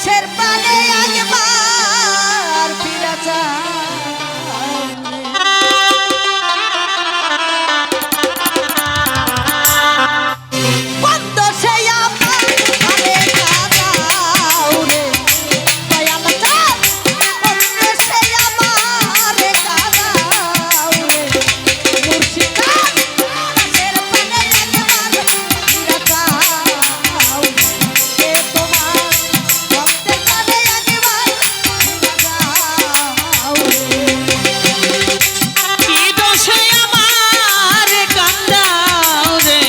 দেশের পানে একবার ফিরে যায় বন্ধ সেই আমার আরে কাদাও রে দয়াল চাঁদ বন্ধ সেই আমার কাদাও রে মুর্শিদ দেশের পানে একবার ফিরে যাও এ তোমার ভক্তের পানে একবার ফিরে যাও কি দোষে আমার কান্দাও রে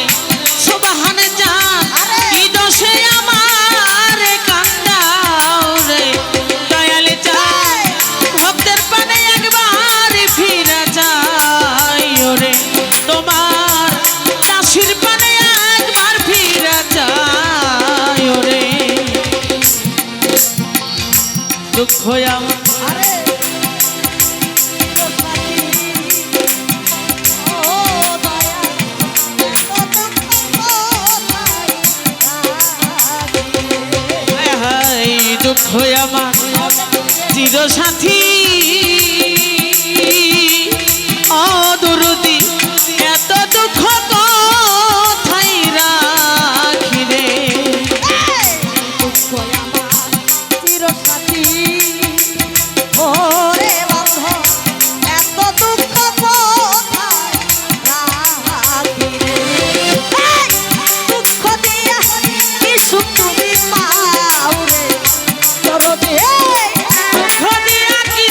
সুবহান জান কি দোষে আমার কান্দাও রে দয়াল চাঁদ ভক্তের পানে একবার ফিরে যাই ওরে তোমার দাসীর পানে একবার ফিরে যাই ওরে দুঃখ আমার আরে ও সাথী ও দয়া কত কোথায় হায় হায় দুঃখ আমার চির সাথী অদরদি এত দুঃখ কোথায় রাখি রে দুঃখ আমার চিরসাথী ওরে বন্ধ এত দুঃখ কোথায় রাখি রে দুঃখ দিয়া কি সুখ তুমি পাও রে দরদে দুঃখ দিয়া কি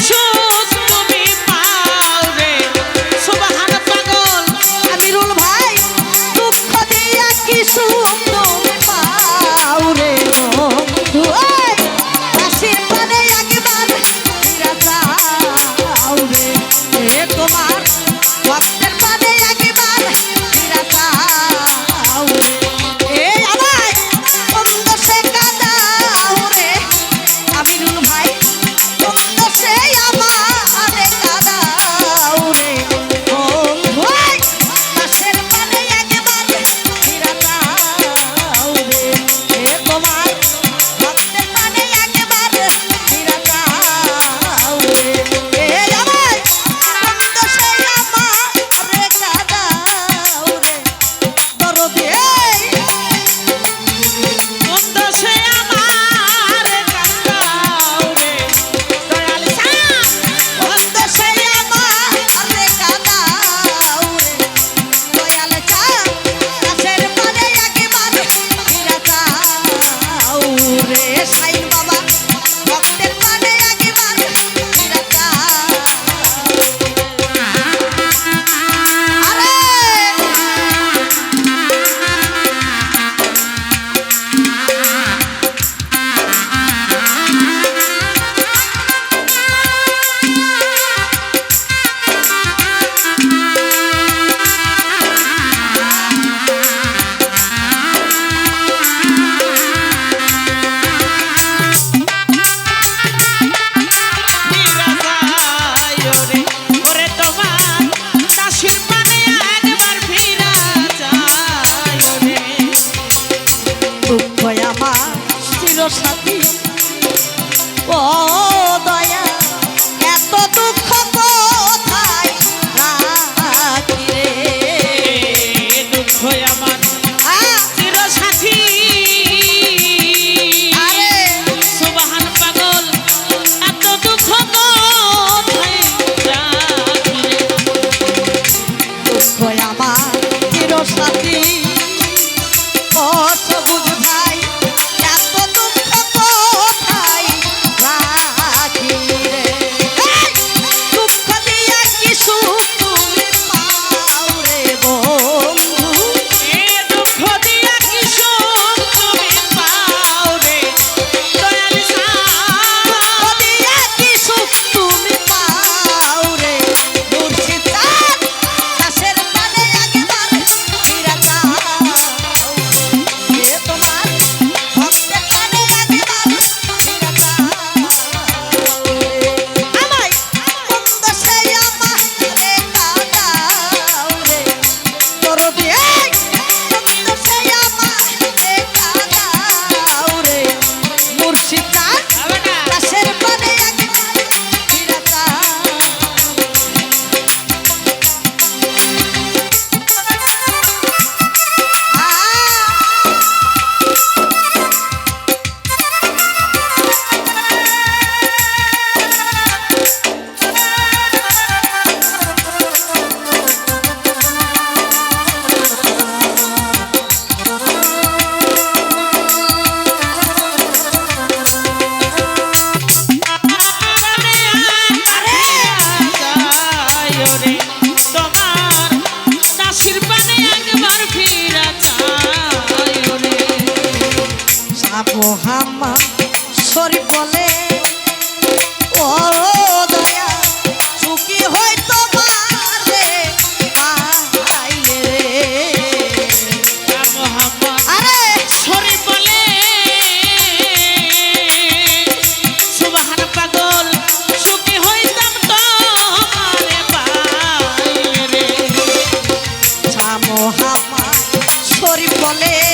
বলে